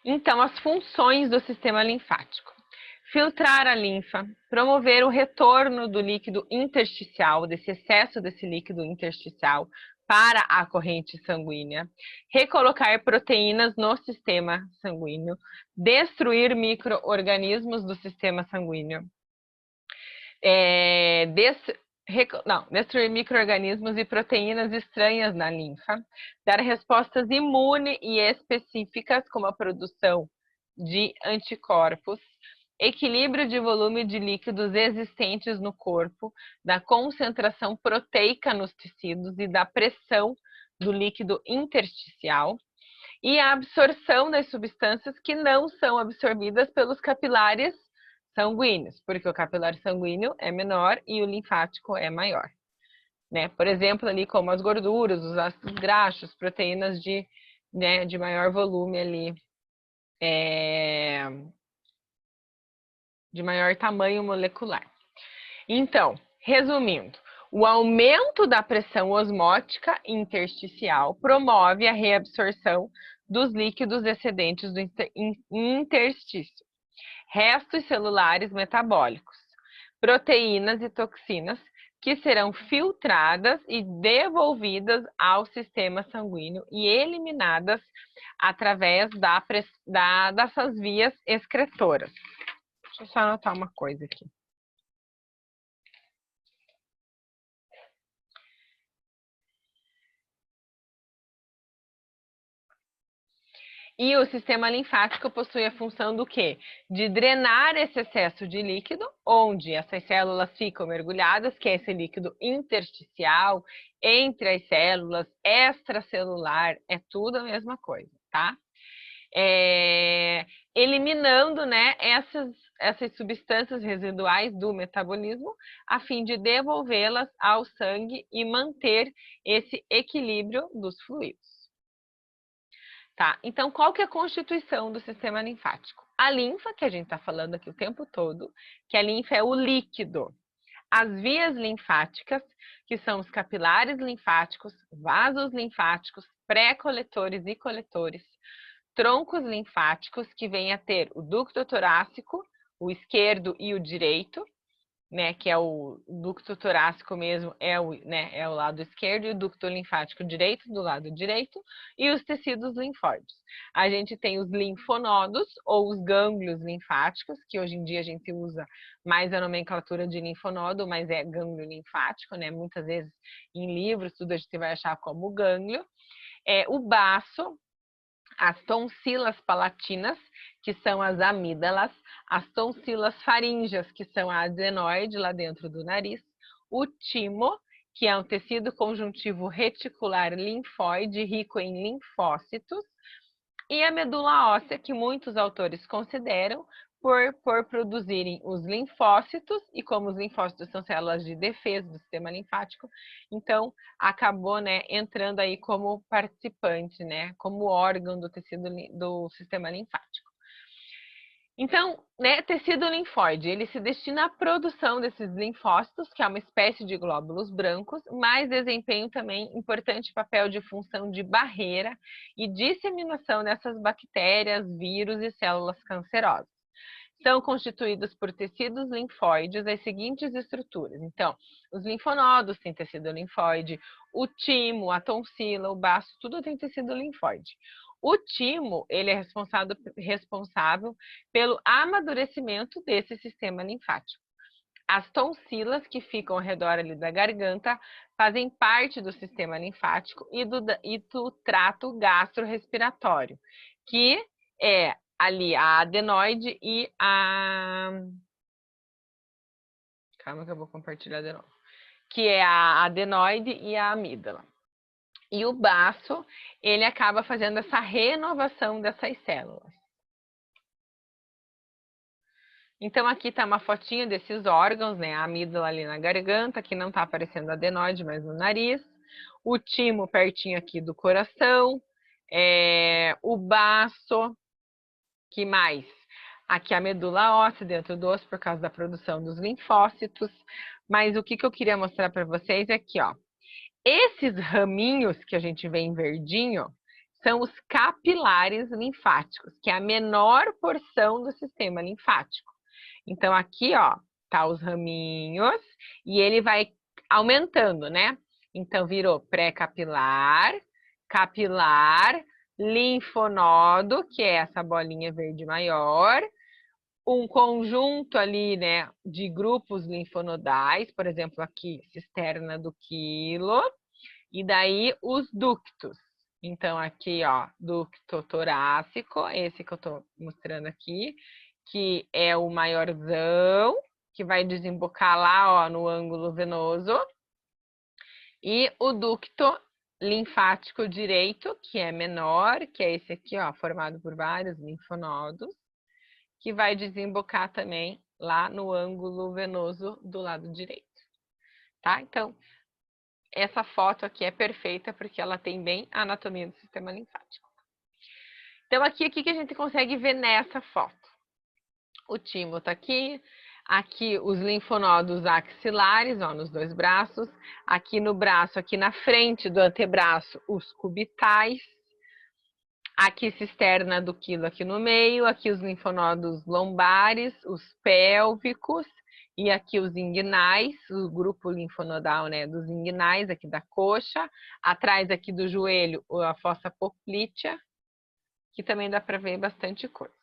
Então, as funções do sistema linfático. Filtrar a linfa, promover o retorno do líquido intersticial, desse excesso desse líquido intersticial para a corrente sanguínea, recolocar proteínas no sistema sanguíneo, destruir micro-organismos do sistema sanguíneo, destruir micro-organismos e proteínas estranhas na linfa, dar respostas imunes e específicas, como a produção de anticorpos, equilíbrio de volume de líquidos existentes no corpo, da concentração proteica nos tecidos e da pressão do líquido intersticial, e a absorção das substâncias que não são absorvidas pelos capilares sanguíneos, porque o capilar sanguíneo é menor e o linfático é maior. Né? Por exemplo, ali como as gorduras, os ácidos graxos, proteínas de maior volume ali, de maior tamanho molecular. Então, resumindo, o aumento da pressão osmótica intersticial promove a reabsorção dos líquidos excedentes do interstício, restos celulares metabólicos, proteínas e toxinas que serão filtradas e devolvidas ao sistema sanguíneo e eliminadas através dessas vias excretoras. Deixa eu só anotar uma coisa aqui. E o sistema linfático possui a função do quê? De drenar esse excesso de líquido, onde essas células ficam mergulhadas, que é esse líquido intersticial, entre as células, extracelular, é tudo a mesma coisa, tá? Eliminando, né, essas substâncias residuais do metabolismo, a fim de devolvê-las ao sangue e manter esse equilíbrio dos fluidos. Tá, então qual que é a constituição do sistema linfático? A linfa, que a gente está falando aqui o tempo todo, que a linfa é o líquido. As vias linfáticas, que são os capilares linfáticos, vasos linfáticos, pré-coletores e coletores, troncos linfáticos, que vêm a ter o ducto torácico, o esquerdo e o direito, né, que é o ducto torácico mesmo, é o lado esquerdo, e o ducto linfático direito do lado direito, e os tecidos linfóides. A gente tem os linfonodos, ou os gânglios linfáticos, que hoje em dia a gente usa mais a nomenclatura de linfonodo, mas é gânglio linfático, né? Muitas vezes em livros, tudo a gente vai achar como gânglio. O baço, as tonsilas palatinas, que são as amígdalas, as tonsilas faríngeas, que são a adenoide lá dentro do nariz, o timo, que é um tecido conjuntivo reticular linfóide rico em linfócitos, e a medula óssea, que muitos autores consideram por produzirem os linfócitos, e como os linfócitos são células de defesa do sistema linfático, então acabou, né, entrando aí como participante, né, como órgão do tecido do sistema linfático. Então, né, tecido linfóide, ele se destina à produção desses linfócitos, que é uma espécie de glóbulos brancos, mas desempenham também importante papel de função de barreira e disseminação dessas bactérias, vírus e células cancerosas. São constituídos por tecidos linfóides as seguintes estruturas. Então, os linfonodos têm tecido linfóide, o timo, a tonsila, o baço, tudo tem tecido linfóide. O timo, ele é responsável pelo amadurecimento desse sistema linfático. As tonsilas, que ficam ao redor ali da garganta, fazem parte do sistema linfático e do trato gastrorespiratório, que é ali a adenoide e a... Calma que eu vou compartilhar de novo. Que é a adenoide e a amígdala. E o baço, ele acaba fazendo essa renovação dessas células. Então, aqui está uma fotinha desses órgãos, né? A amígdala ali na garganta, que não está aparecendo a adenoide, mas no nariz. O timo pertinho aqui do coração. O baço. Que mais? Aqui a medula óssea dentro do osso por causa da produção dos linfócitos. Mas o que eu queria mostrar para vocês é aqui, ó. Esses raminhos que a gente vê em verdinho são os capilares linfáticos, que é a menor porção do sistema linfático. Então, aqui, ó, tá os raminhos e ele vai aumentando, né? Então, virou pré-capilar, capilar, linfonodo, que é essa bolinha verde maior, um conjunto ali, né, de grupos linfonodais, por exemplo, aqui, cisterna do quilo, e daí os ductos. Então, aqui, ó, ducto torácico, esse que eu tô mostrando aqui, que é o maiorzão, que vai desembocar lá, ó, no ângulo venoso. E o ducto linfático direito, que é menor, que é esse aqui, ó, formado por vários linfonodos, que vai desembocar também lá no ângulo venoso do lado direito, tá? Então, essa foto aqui é perfeita porque ela tem bem a anatomia do sistema linfático. Então, aqui, o que a gente consegue ver nessa foto? O timo tá aqui, aqui os linfonodos axilares, ó, nos dois braços, aqui no braço, aqui na frente do antebraço, os cubitais, aqui cisterna do quilo aqui no meio, aqui os linfonodos lombares, os pélvicos, e aqui os inguinais, o grupo linfonodal, né, dos inguinais, aqui da coxa, atrás aqui do joelho, a fossa poplítea, que também dá para ver bastante coisa.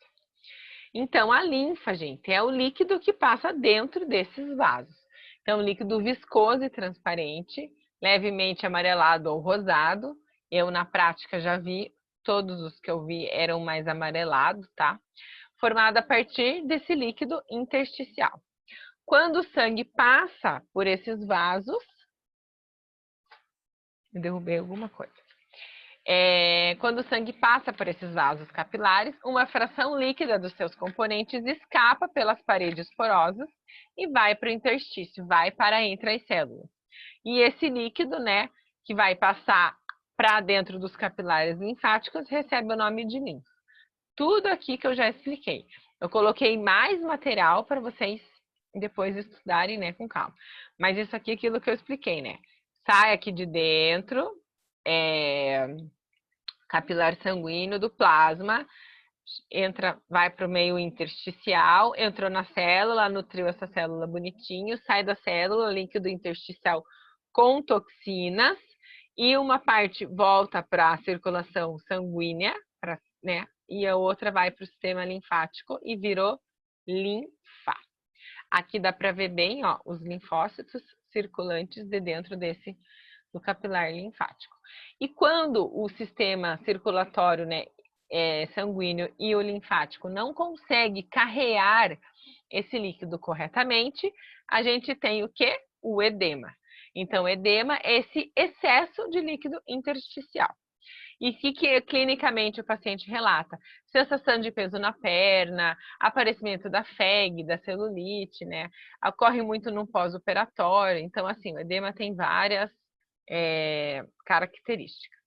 Então, a linfa, gente, é o líquido que passa dentro desses vasos. Então, líquido viscoso e transparente, levemente amarelado ou rosado. Eu, na prática, já vi, todos os que eu vi eram mais amarelados, tá? Formado a partir desse líquido intersticial. Quando o sangue passa por esses vasos... Eu derrubei alguma coisa. Quando o sangue passa por esses vasos capilares, uma fração líquida dos seus componentes escapa pelas paredes porosas e vai para o interstício, vai para entre as células. E esse líquido, né, que vai passar para dentro dos capilares linfáticos, recebe o nome de linfa. Tudo aqui que eu já expliquei. Eu coloquei mais material para vocês depois estudarem, né, com calma. Mas isso aqui é aquilo que eu expliquei, né? Sai aqui de dentro, capilar sanguíneo do plasma, vai para o meio intersticial, entrou na célula, nutriu essa célula bonitinho, sai da célula, líquido intersticial com toxinas, e uma parte volta para a circulação sanguínea, né, e a outra vai para o sistema linfático e virou linfa. Aqui dá para ver bem, ó, os linfócitos circulantes de dentro do capilar linfático. E quando o sistema circulatório, né, sanguíneo e o linfático não consegue carrear esse líquido corretamente, a gente tem o quê? O edema. Então, edema é esse excesso de líquido intersticial. E o que clinicamente o paciente relata? Sensação de peso na perna, aparecimento da FEG, da celulite, né? Ocorre muito no pós-operatório. Então, assim, o edema tem várias características.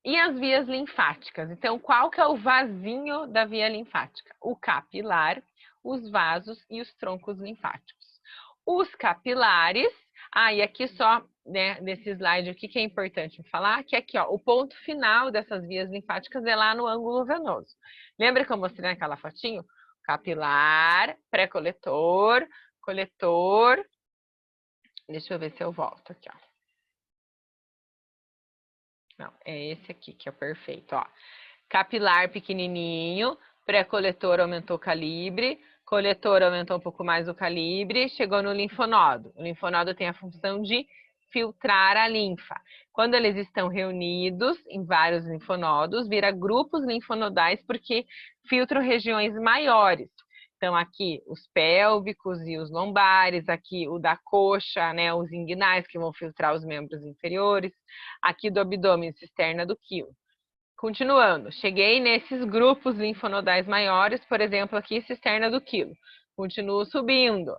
E as vias linfáticas? Então, qual que é o vasinho da via linfática? O capilar, os vasos e os troncos linfáticos. Os capilares, e aqui só, né, nesse slide, o que é importante falar? Que aqui, ó, o ponto final dessas vias linfáticas é lá no ângulo venoso. Lembra que eu mostrei naquela fotinho? Capilar, pré-coletor, coletor. Deixa eu ver se eu volto aqui, ó. Não, é esse aqui que é perfeito, ó. Capilar pequenininho, pré-coletor aumentou o calibre, coletor aumentou um pouco mais o calibre, chegou no linfonodo. O linfonodo tem a função de filtrar a linfa. Quando eles estão reunidos em vários linfonodos, vira grupos linfonodais porque filtram regiões maiores. Então, aqui os pélvicos e os lombares, aqui o da coxa, né, os inguinais que vão filtrar os membros inferiores, aqui do abdômen, cisterna do quilo. Continuando, cheguei nesses grupos linfonodais maiores, por exemplo, aqui cisterna do quilo. Continuo subindo.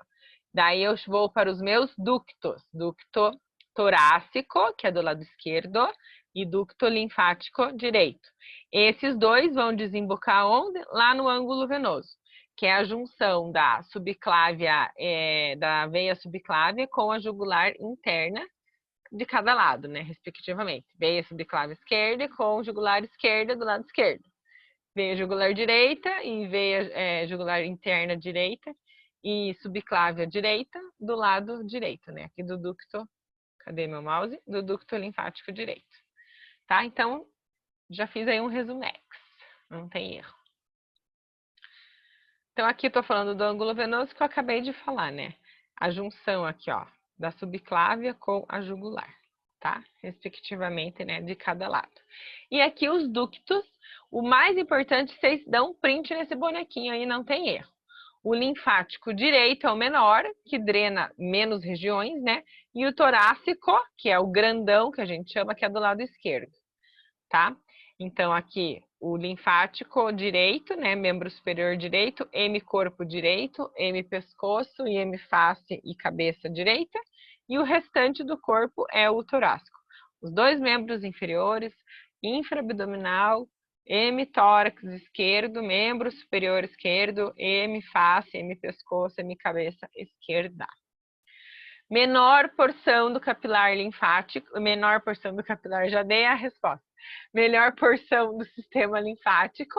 Daí eu vou para os meus ductos. Ducto torácico, que é do lado esquerdo, e ducto linfático direito. Esses dois vão desembocar onde? Lá no ângulo venoso, que é a junção da subclávia, da veia subclávia com a jugular interna de cada lado, né, respectivamente. Veia subclave esquerda com jugular esquerda do lado esquerdo. Veia jugular direita e veia jugular interna direita e subclávia direita do lado direito, né, aqui do ducto, cadê meu mouse? Do ducto linfático direito, tá? Então, já fiz aí um resumex, não tem erro. Então, aqui eu tô falando do ângulo venoso que eu acabei de falar, né? A junção aqui, ó, da subclávia com a jugular, tá? Respectivamente, né, de cada lado. E aqui os ductos, o mais importante, vocês dão um print nesse bonequinho aí, não tem erro. O linfático direito é o menor, que drena menos regiões, né? E o torácico, que é o grandão, que a gente chama, que é do lado esquerdo, tá? Então, aqui, o linfático direito, né, membro superior direito, M corpo direito, M pescoço e M face e cabeça direita, e o restante do corpo é o torácico. Os dois membros inferiores, infraabdominal, M tórax esquerdo, membro superior esquerdo, M face, M pescoço, M cabeça esquerda. Menor porção do capilar linfático, menor porção do capilar, já dei a resposta. Melhor porção do sistema linfático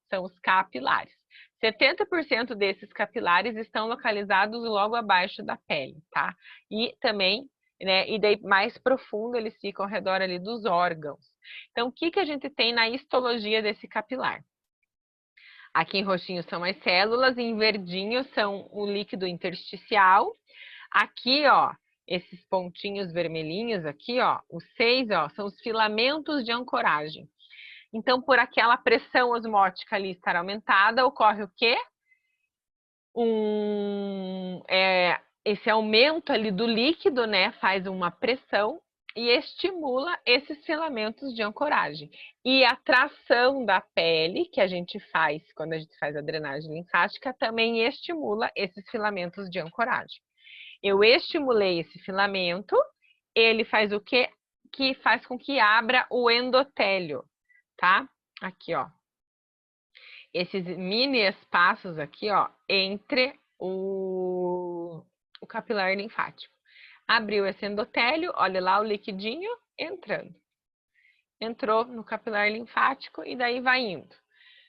são os capilares. 70% desses capilares estão localizados logo abaixo da pele, tá? E também, né, e daí mais profundo eles ficam ao redor ali dos órgãos. Então, o que que a gente tem na histologia desse capilar? Aqui em roxinho são as células, em verdinho são o líquido intersticial. Aqui, ó, esses pontinhos vermelhinhos aqui, ó, os 6, ó, são os filamentos de ancoragem. Então, por aquela pressão osmótica ali estar aumentada, ocorre o quê? Esse aumento ali do líquido, né, faz uma pressão e estimula esses filamentos de ancoragem. E a tração da pele, que a gente faz quando a gente faz a drenagem linfática, também estimula esses filamentos de ancoragem. Eu estimulei esse filamento, ele faz o quê? Que faz com que abra o endotélio, tá? Aqui, ó. Esses mini espaços aqui, ó, entre o capilar linfático. Abriu esse endotélio, olha lá o liquidinho entrando. Entrou no capilar linfático e daí vai indo.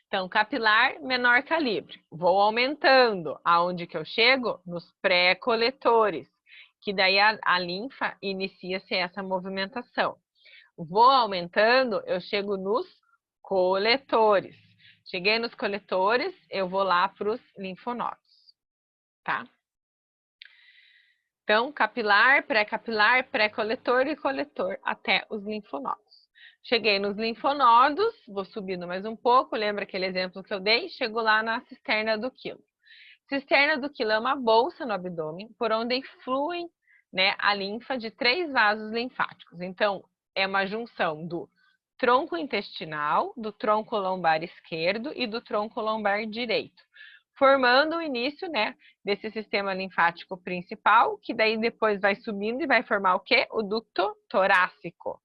Então, capilar, menor calibre. Vou aumentando. Aonde que eu chego? Nos pré-coletores, que daí a linfa inicia-se essa movimentação. Vou aumentando, eu chego nos coletores. Cheguei nos coletores, eu vou lá para os linfonodos, tá? Então, capilar, pré-coletor e coletor até os linfonodos. Cheguei nos linfonodos, vou subindo mais um pouco, lembra aquele exemplo que eu dei? Chego lá na cisterna do quilo. Cisterna do quilo é uma bolsa no abdômen por onde flui, né, a linfa de 3 vasos linfáticos. Então, é uma junção do tronco intestinal, do tronco lombar esquerdo e do tronco lombar direito, formando o início, né, desse sistema linfático principal, que daí depois vai subindo e vai formar o quê? O ducto torácico.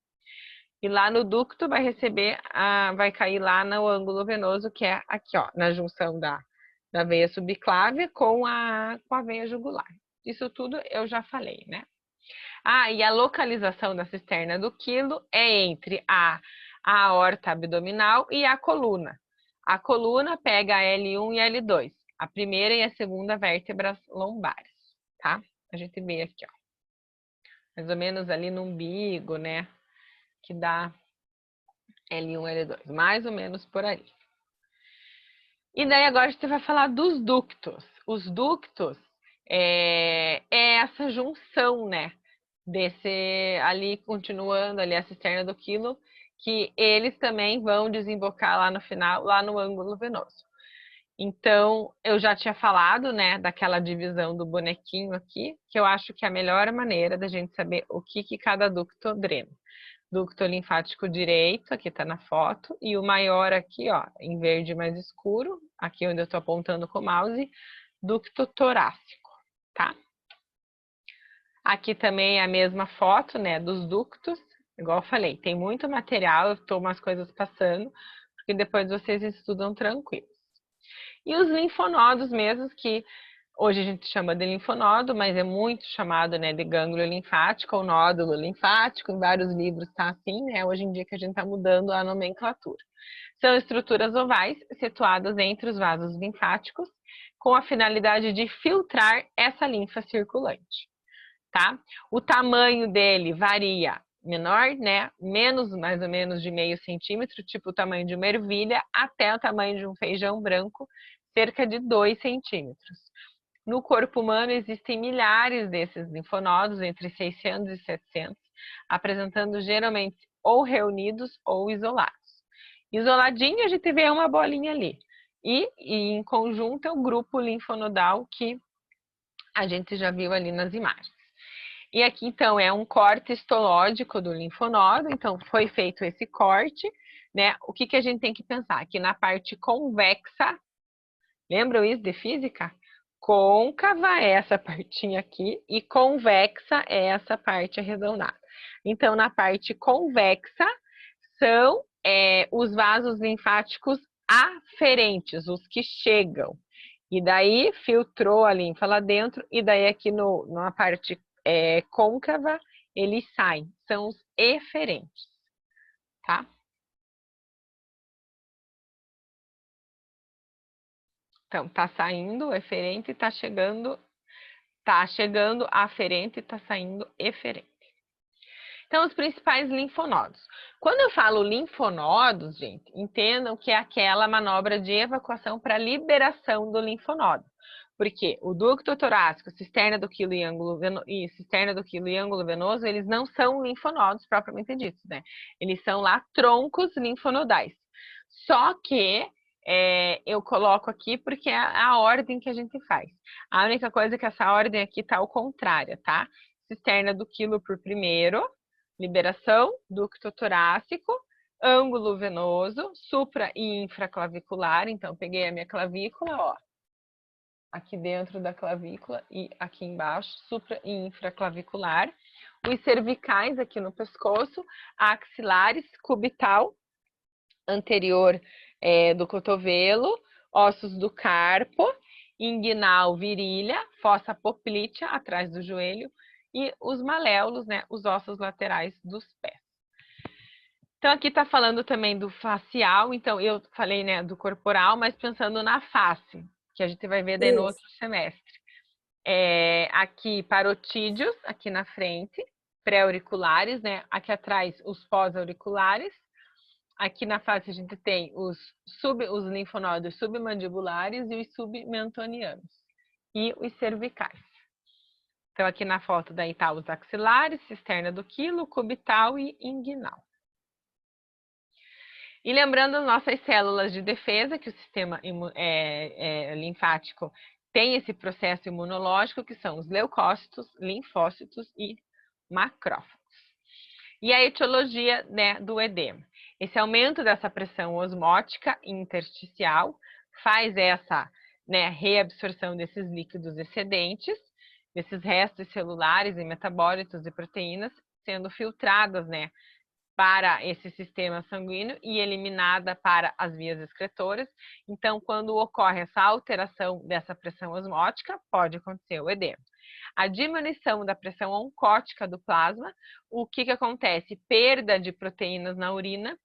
E lá no ducto vai receber, vai cair lá no ângulo venoso, que é aqui, ó, na junção da veia subclávia com a veia jugular. Isso tudo eu já falei, né? E a localização da cisterna do quilo é entre a aorta abdominal e a coluna. A coluna pega a L1 e a L2, a primeira e a segunda vértebras lombares, tá? A gente vê aqui, ó. Mais ou menos ali no umbigo, né? Que dá L1 e L2, mais ou menos por ali. E daí agora a gente vai falar dos ductos. Os ductos é essa junção, né? Desse ali, continuando ali a cisterna do quilo, que eles também vão desembocar lá no final, lá no ângulo venoso. Então, eu já tinha falado, né, daquela divisão do bonequinho aqui, que eu acho que é a melhor maneira da gente saber o que cada ducto drena. Ducto linfático direito, aqui tá na foto, e o maior aqui, ó, em verde mais escuro, aqui onde eu tô apontando com o mouse, ducto torácico, tá? Aqui também é a mesma foto, né, dos ductos, igual eu falei, tem muito material, eu tô umas coisas passando, porque depois vocês estudam tranquilos. E os linfonodos mesmos, que Hoje a gente chama de linfonodo, mas é muito chamado, né, de gânglio linfático ou nódulo linfático. Em vários livros está assim, né? Hoje em dia que a gente está mudando a nomenclatura. São estruturas ovais situadas entre os vasos linfáticos, com a finalidade de filtrar essa linfa circulante, tá? O tamanho dele varia, menor, né? Menos mais ou menos de meio centímetro, tipo o tamanho de uma ervilha, até o tamanho de um feijão branco, cerca de 2 centímetros. No corpo humano existem milhares desses linfonodos, entre 600 e 700, apresentando geralmente ou reunidos ou isolados. Isoladinho a gente vê uma bolinha ali. E em conjunto é o grupo linfonodal que a gente já viu ali nas imagens. E aqui, então, é um corte histológico do linfonodo. Então, foi feito esse corte, né? O que a gente tem que pensar? Aqui na parte convexa, lembram isso de física? Côncava é essa partinha aqui e convexa é essa parte arredondada. Então, na parte convexa são os vasos linfáticos aferentes, os que chegam. E daí filtrou a linfa lá dentro, e daí aqui na parte côncava eles saem, são os eferentes, tá? Então, tá saindo o eferente, tá chegando aferente e tá saindo eferente. Então, os principais linfonodos. Quando eu falo linfonodos, gente, entendam que é aquela manobra de evacuação para liberação do linfonodo. Porque o ducto torácico, cisterna do quilo e ângulo venoso, eles não são linfonodos propriamente ditos, né? Eles são lá troncos linfonodais. Só que eu coloco aqui porque é a ordem que a gente faz. A única coisa é que essa ordem aqui tá ao contrário, tá? Cisterna do quilo por primeiro, liberação, ducto torácico, ângulo venoso, supra e infraclavicular. Então, peguei a minha clavícula, ó, aqui dentro da clavícula e aqui embaixo, supra e infraclavicular. Os cervicais aqui no pescoço, axilares, cubital, anterior do cotovelo, ossos do carpo, inguinal, virilha, fossa poplítea, atrás do joelho, e os maléolos, né, os ossos laterais dos pés. Então, aqui está falando também do facial, então eu falei, né, do corporal, mas pensando na face, que a gente vai ver daí no outro semestre. Aqui, parotídeos, aqui na frente, pré-auriculares, né, aqui atrás os pós-auriculares. Aqui na face a gente tem os linfonodos submandibulares e os submentonianos. E os cervicais. Então, aqui na foto daí tá os axilares, cisterna do quilo, cubital e inguinal. E lembrando as nossas células de defesa, que o sistema linfático tem esse processo imunológico, que são os leucócitos, linfócitos e macrófagos. E a etiologia, né, do edema. Esse aumento dessa pressão osmótica intersticial faz essa, né, reabsorção desses líquidos excedentes, desses restos celulares e metabólitos e proteínas, sendo filtradas, né, para esse sistema sanguíneo e eliminada para as vias excretoras. Então, quando ocorre essa alteração dessa pressão osmótica, pode acontecer o edema. A diminuição da pressão oncótica do plasma, o que acontece? Perda de proteínas na urina.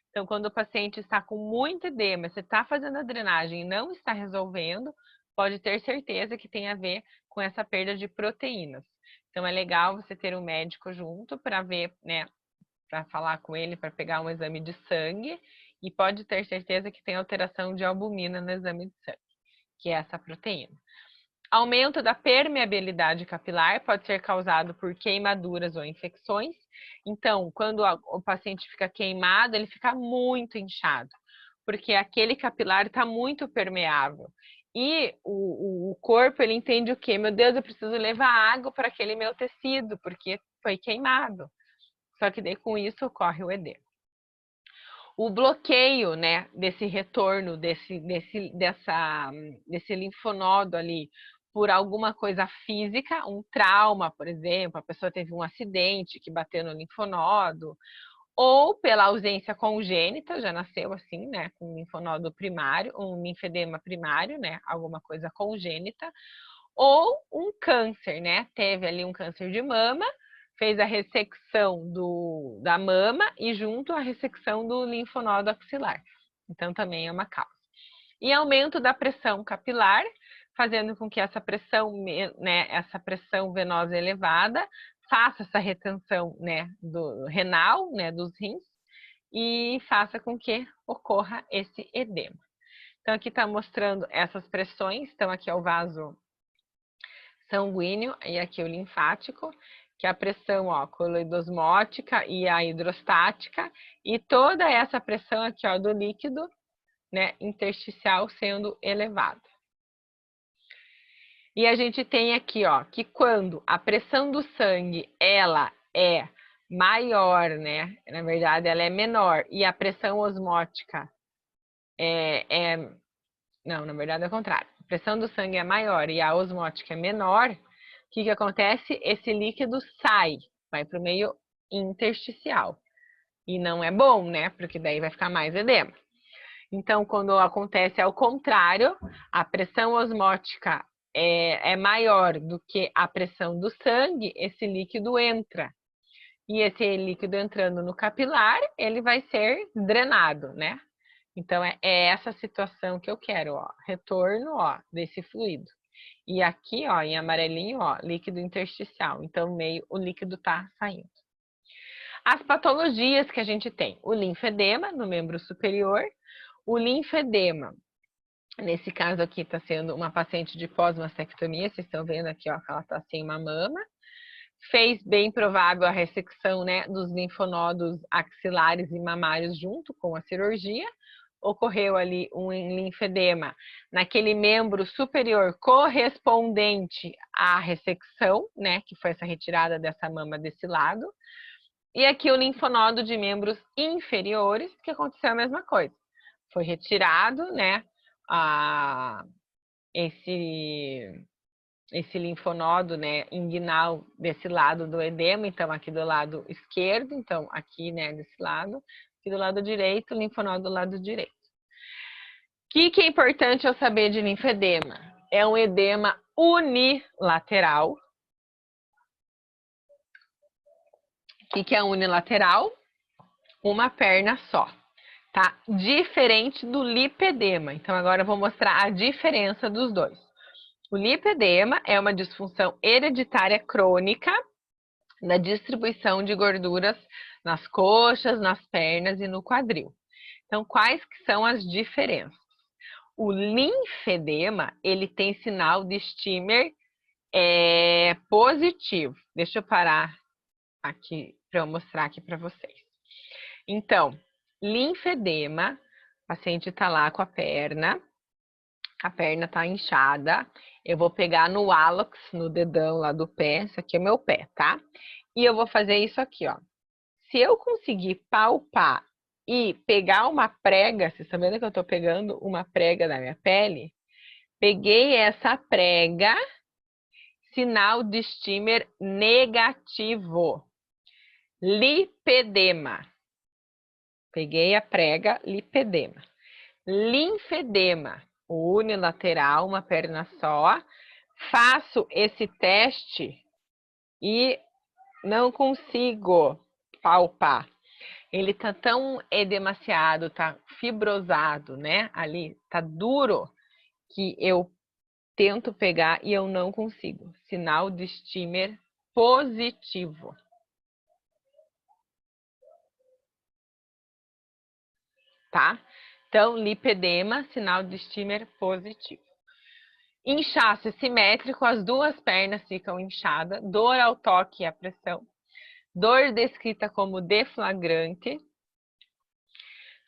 Então, quando o paciente está com muito edema, você está fazendo a drenagem e não está resolvendo, pode ter certeza que tem a ver com essa perda de proteínas. Então, é legal você ter um médico junto para ver, né, para falar com ele, para pegar um exame de sangue, e pode ter certeza que tem alteração de albumina no exame de sangue, que é essa proteína. Aumento da permeabilidade capilar pode ser causado por queimaduras ou infecções. Então, quando o paciente fica queimado, ele fica muito inchado, porque aquele capilar está muito permeável. E o corpo, ele entende o quê? Meu Deus, eu preciso levar água para aquele meu tecido, porque foi queimado. Só que daí com isso ocorre o edema. O bloqueio, né, desse retorno, desse linfonodo ali, por alguma coisa física, um trauma, por exemplo, a pessoa teve um acidente que bateu no linfonodo, ou pela ausência congênita, já nasceu assim, né, com um linfonodo primário, um linfedema primário, né, alguma coisa congênita, ou um câncer, né? Teve ali um câncer de mama, fez a ressecção da mama e junto a ressecção do linfonodo axilar. Então, também é uma causa. E aumento da pressão capilar, fazendo com que essa pressão, né, essa pressão venosa elevada faça essa retenção, né, do renal, né, dos rins, e faça com que ocorra esse edema. Então, aqui está mostrando essas pressões. Então, aqui é o vaso sanguíneo e aqui o linfático, que é a pressão, ó, coloidosmótica e a hidrostática, e toda essa pressão aqui, ó, do líquido, né, intersticial sendo elevada. E a gente tem aqui, ó, que quando a pressão do sangue, ela é maior, né, na verdade ela é menor, e a pressão osmótica não, na verdade é o contrário. A pressão do sangue é maior e a osmótica é menor, o que acontece? Esse líquido sai, vai para o meio intersticial. E não é bom, né? Porque daí vai ficar mais edema. Então, quando acontece ao contrário, a pressão osmótica é maior do que a pressão do sangue, esse líquido entra. E esse líquido entrando no capilar, ele vai ser drenado, né? Então, é essa situação que eu quero, ó, retorno, ó, desse fluido. E aqui, ó, em amarelinho, ó, líquido intersticial. Então, meio, o líquido tá saindo. As patologias que a gente tem, o linfedema no membro superior, o linfedema, nesse caso aqui está sendo uma paciente de pós-mastectomia, vocês estão vendo aqui, ó, que ela está sem uma mama, fez bem provável a ressecção, né, dos linfonodos axilares e mamários junto com a cirurgia, ocorreu ali um linfedema naquele membro superior correspondente à ressecção, né, que foi essa retirada dessa mama desse lado, e aqui o linfonodo de membros inferiores, que aconteceu a mesma coisa. Foi retirado, né, esse linfonodo, né, inguinal desse lado do edema, então aqui do lado esquerdo, então aqui, né, desse lado, aqui do lado direito, linfonodo do lado direito. O que é importante eu saber de linfedema? É um edema unilateral. O que é unilateral? Uma perna só, tá? Diferente do lipedema. Então, agora eu vou mostrar a diferença dos dois. O lipedema é uma disfunção hereditária crônica da distribuição de gorduras nas coxas, nas pernas e no quadril. Então, quais que são as diferenças? O linfedema, ele tem sinal de Stimmer positivo. Deixa eu parar aqui para eu mostrar aqui para vocês. Então, linfedema, o paciente está lá com a perna está inchada, eu vou pegar no hálux, no dedão lá do pé, isso aqui é meu pé, tá? E eu vou fazer isso aqui, ó. Se eu conseguir palpar e pegar uma prega, vocês estão vendo que eu tô pegando uma prega da minha pele? Peguei essa prega, sinal de Stimmer negativo. Lipedema. Peguei a prega, lipedema. Linfedema, unilateral, uma perna só. Faço esse teste e não consigo palpar. Ele tá tão edemaciado, tá fibrosado, né? Ali tá duro que eu tento pegar e eu não consigo. Sinal de Stimmer positivo. Tá? Então, lipedema, sinal de Stimmer positivo. Inchaço simétrico, as duas pernas ficam inchadas, dor ao toque e à pressão. Dor descrita como deflagrante.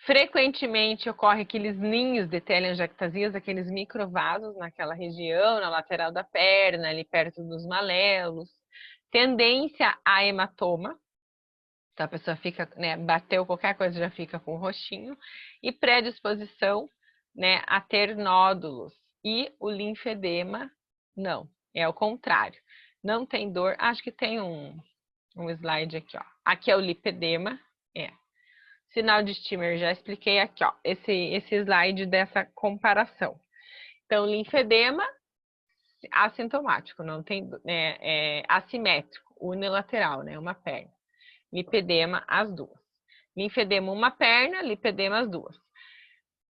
Frequentemente ocorre aqueles ninhos de telangiectasias, aqueles microvasos naquela região, na lateral da perna, ali perto dos malelos. Tendência a hematoma. Então a pessoa fica, né, bateu qualquer coisa, já fica com roxinho. E predisposição, né, a ter nódulos. E o linfedema, não, é o contrário. Não tem dor, acho que tem um slide aqui, ó. Aqui é o lipedema, Sinal de Stimmer, já expliquei aqui, ó, esse slide dessa comparação. Então, linfedema, assintomático, não tem, é assimétrico, unilateral, né? Uma perna. Lipedema, as duas. Linfedema, uma perna, lipedema, as duas.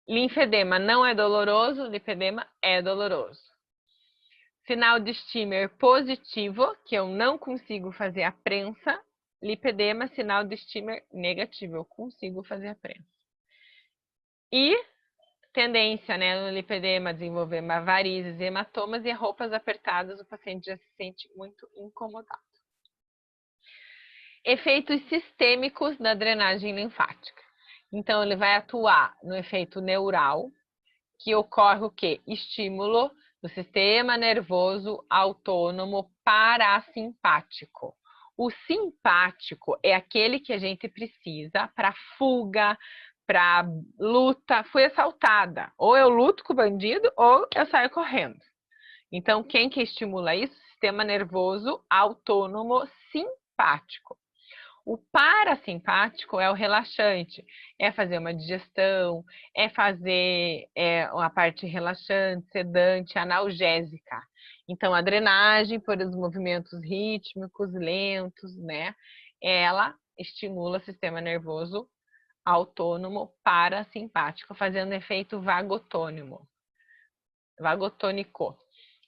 Linfedema não é doloroso, lipedema é doloroso. Sinal de Stimmer positivo, que eu não consigo fazer a prensa. Lipedema, sinal de Stimmer negativo, eu consigo fazer a prensa. E tendência, né, no lipedema a desenvolver varizes e hematomas, e roupas apertadas, o paciente já se sente muito incomodado. Efeitos sistêmicos da drenagem linfática. Então, ele vai atuar no efeito neural, que ocorre o quê? Estímulo do sistema nervoso autônomo parasimpático. O simpático é aquele que a gente precisa para fuga, para luta. Fui assaltada. Ou eu luto com o bandido, ou eu saio correndo. Então, quem que estimula isso? Sistema nervoso autônomo simpático. O parasimpático é o relaxante, é fazer uma digestão, é fazer uma parte relaxante, sedante, analgésica. Então, a drenagem por os movimentos rítmicos, lentos, né? Ela estimula o sistema nervoso autônomo parasimpático, fazendo efeito vagotônico.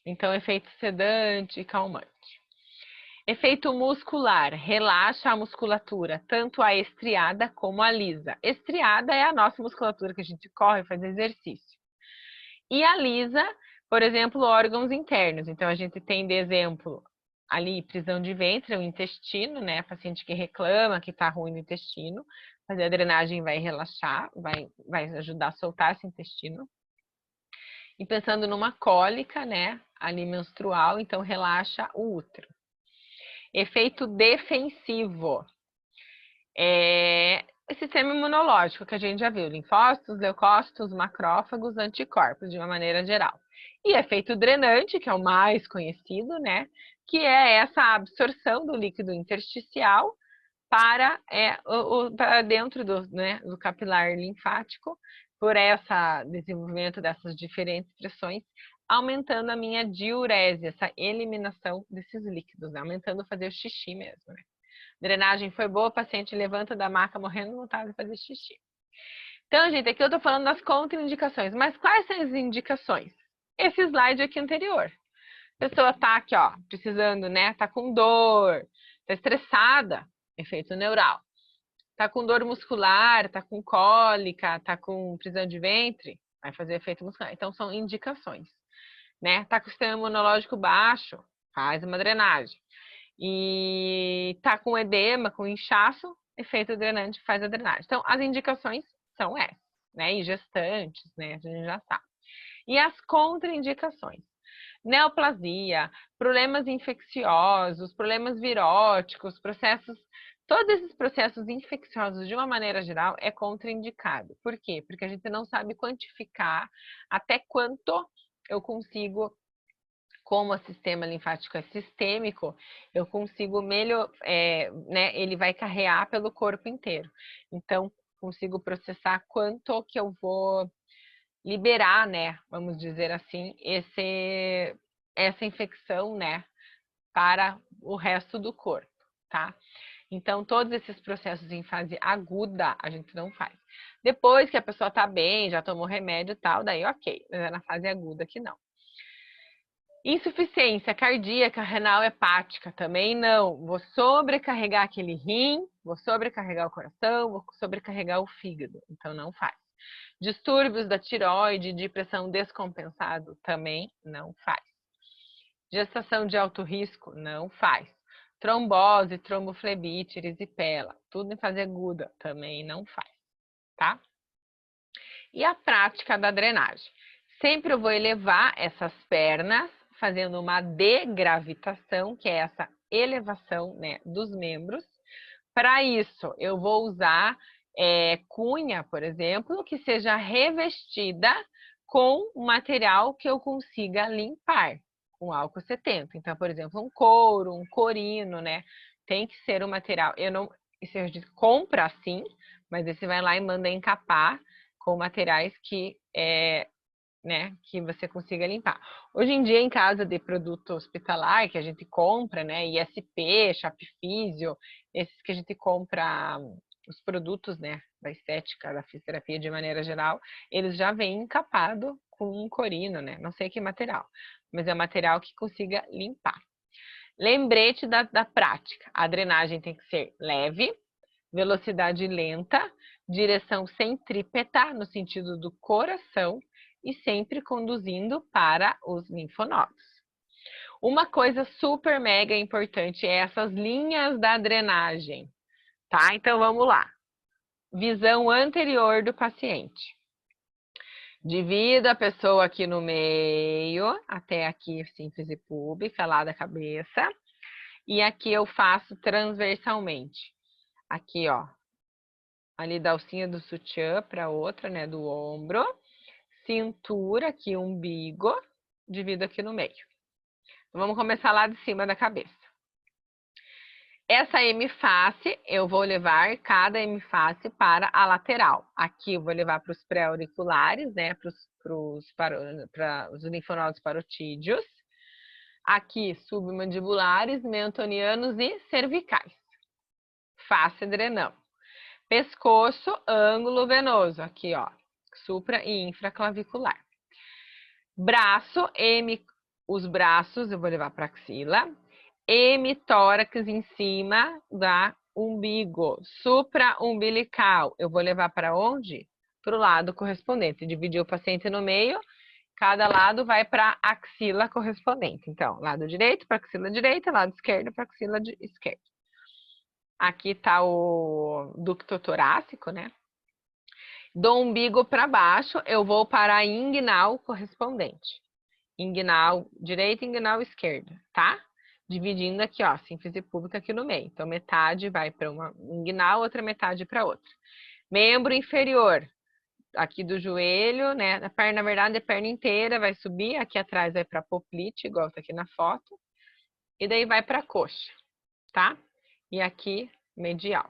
Então, efeito sedante e calmante. Efeito muscular, relaxa a musculatura, tanto a estriada como a lisa. Estriada é a nossa musculatura que a gente corre, faz exercício. E a lisa, por exemplo, órgãos internos. Então, a gente tem de exemplo ali prisão de ventre, o intestino, né? Paciente que reclama que tá ruim no intestino. Fazer a drenagem vai relaxar, vai ajudar a soltar esse intestino. E pensando numa cólica, né? Ali menstrual, então relaxa o útero. Efeito defensivo. O sistema imunológico que a gente já viu, linfócitos, leucócitos, macrófagos, anticorpos, de uma maneira geral. E efeito drenante, que é o mais conhecido, né? Que é essa absorção do líquido intersticial para dentro do capilar linfático, por esse desenvolvimento dessas diferentes pressões, aumentando a minha diurese, essa eliminação desses líquidos, né? Aumentando fazer o xixi mesmo, né? Drenagem foi boa, o paciente levanta da maca morrendo de vontade de fazer xixi. Então, gente, aqui eu tô falando das contraindicações, mas quais são as indicações? Esse slide aqui anterior. A pessoa tá aqui, ó, precisando, né? Tá com dor, tá estressada, efeito neural. Tá com dor muscular, tá com cólica, tá com prisão de ventre, vai fazer efeito muscular. Então, são indicações, né? Tá com o sistema imunológico baixo, faz uma drenagem. E tá com edema, com inchaço, efeito drenante, faz a drenagem. Então, as indicações são essas, né? E gestantes, né? A gente já sabe. E as contraindicações. Neoplasia, problemas infecciosos, problemas viróticos, todos esses processos infecciosos, de uma maneira geral, é contraindicado. Por quê? Porque a gente não sabe quantificar até quanto eu consigo, como o sistema linfático é sistêmico, eu consigo né, ele vai carrear pelo corpo inteiro. Então, consigo processar quanto que eu vou liberar, né, vamos dizer assim, essa infecção, né, para o resto do corpo, tá? Então, todos esses processos em fase aguda, a gente não faz. Depois que a pessoa tá bem, já tomou remédio e tal, daí ok, mas é na fase aguda que não. Insuficiência cardíaca, renal, hepática, também não. Vou sobrecarregar aquele rim, vou sobrecarregar o coração, vou sobrecarregar o fígado, então não faz. Distúrbios da tireoide, de pressão descompensado, também não faz. Gestação de alto risco, não faz. Trombose, tromboflebite, erisipela, tudo em fase aguda, também não faz, tá? E a prática da drenagem. Sempre eu vou elevar essas pernas, fazendo uma degravitação, que é essa elevação, né, dos membros. Para isso, eu vou usar cunha, por exemplo, que seja revestida com um material que eu consiga limpar com álcool 70. Então, por exemplo, um couro, um corino, né? Tem que ser um material. Se a gente compra assim, mas aí você vai lá e manda encapar com materiais que né, que você consiga limpar. Hoje em dia, em casa de produto hospitalar, que a gente compra, né, ISP, Chape Físio, esses que a gente compra, os produtos, né, da estética, da fisioterapia de maneira geral, eles já vêm encapado com corino, né, não sei que material, mas é um material que consiga limpar. Lembrete da prática, a drenagem tem que ser leve, velocidade lenta, direção centrípeta, no sentido do coração, e sempre conduzindo para os linfonodos. Uma coisa super mega importante é essas linhas da drenagem, tá? Então vamos lá. Visão anterior do paciente. Divido a pessoa aqui no meio, até aqui, síntese pública, lá da cabeça. E aqui eu faço transversalmente. Aqui, ó, ali da alcinha do sutiã para outra, né, do ombro. Cintura, aqui, umbigo, divido aqui no meio. Então, vamos começar lá de cima da cabeça. Essa hemiface, eu vou levar cada hemiface para a lateral. Aqui eu vou levar para os pré-auriculares, né, para os linfonodos parotídeos. Aqui, submandibulares, mentonianos e cervicais. Face drenão. Pescoço, ângulo venoso, aqui, ó, supra e infraclavicular. Braço, os braços eu vou levar para axila. Hemitórax em cima da umbigo. Supra-umbilical, eu vou levar para onde? Para o lado correspondente. Dividir o paciente no meio, cada lado vai para a axila correspondente. Então, lado direito para axila direita, lado esquerdo para axila esquerda. Aqui está o ducto torácico, né? Do umbigo para baixo, eu vou para a inguinal correspondente. Inguinal direita e inguinal esquerda, tá? Dividindo aqui, ó, síntese pública aqui no meio. Então, metade vai para uma inguinal, outra metade para outra. Membro inferior, aqui do joelho, né? A perna, na verdade, a perna inteira vai subir. Aqui atrás vai para a poplite, igual tá aqui na foto. E daí vai para a coxa, tá? E aqui, medial.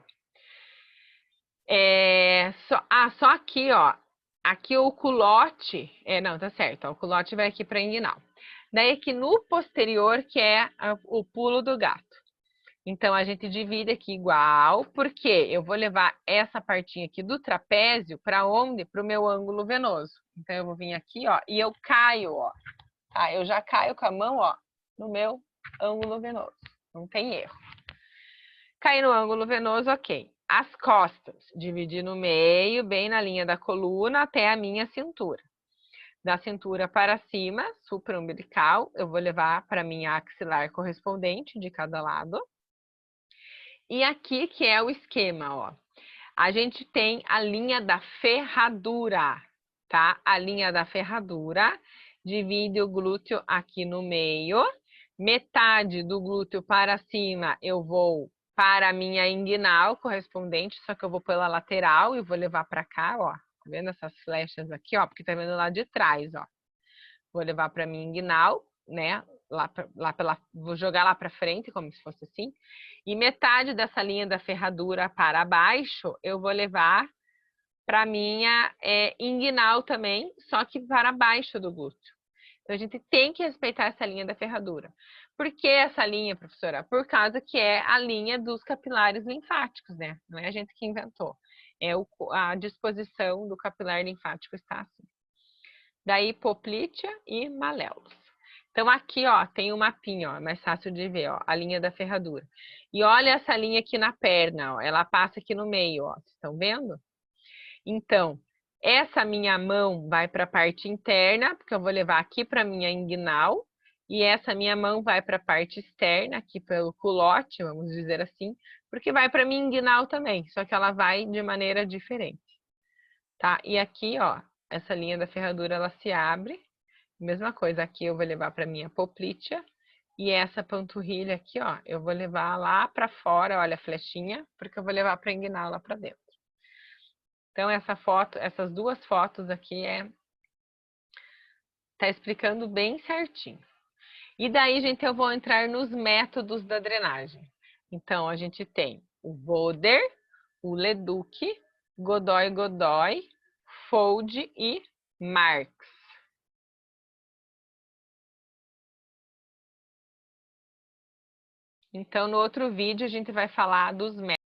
Só aqui, ó. Aqui o culote. Não, tá certo. Ó, o culote vai aqui para inguinal. Daí aqui no posterior, que é o pulo do gato. Então, a gente divide aqui igual, porque eu vou levar essa partinha aqui do trapézio para onde? Para o meu ângulo venoso. Então, eu vou vir aqui, ó, e eu caio, ó. Tá? Eu já caio com a mão, ó, no meu ângulo venoso. Não tem erro. Caí no ângulo venoso, ok. As costas, dividir no meio, bem na linha da coluna, até a minha cintura. Da cintura para cima, supraumbilical, eu vou levar para a minha axilar correspondente de cada lado. E aqui que é o esquema, ó. A gente tem a linha da ferradura, tá? A linha da ferradura divide o glúteo aqui no meio. Metade do glúteo para cima eu vou para a minha inguinal correspondente, só que eu vou pela lateral e vou levar para cá, ó. Tá vendo essas flechas aqui, ó? Porque tá vendo lá de trás, ó. Vou levar para minha inguinal, né? Vou jogar lá para frente, como se fosse assim. E metade dessa linha da ferradura para baixo, eu vou levar para minha inguinal também, só que para baixo do glúteo. Então, a gente tem que respeitar essa linha da ferradura. Por que essa linha, professora? Por causa que é a linha dos capilares linfáticos, né? Não é a gente que inventou. A disposição do capilar linfático está assim. Daí, poplítea e maléolos. Então, aqui, ó, tem um mapinha, ó, é mais fácil de ver, ó, a linha da ferradura. E olha essa linha aqui na perna, ó, ela passa aqui no meio, ó, vocês estão vendo? Então, essa minha mão vai para a parte interna, porque eu vou levar aqui para a minha inguinal, e essa minha mão vai para a parte externa, aqui pelo culote, vamos dizer assim, porque vai para a minha inguinal também, só que ela vai de maneira diferente, tá? E aqui, ó, essa linha da ferradura, ela se abre, mesma coisa, aqui eu vou levar para minha poplítea, e essa panturrilha aqui, ó, eu vou levar lá para fora, olha a flechinha, porque eu vou levar para inguinal lá para dentro. Então, essas duas fotos aqui tá explicando bem certinho. E daí, gente, eu vou entrar nos métodos da drenagem. Então, a gente tem o Voder, o Leduc, Godoy, Fold e Marx, Então, no outro vídeo, a gente vai falar dos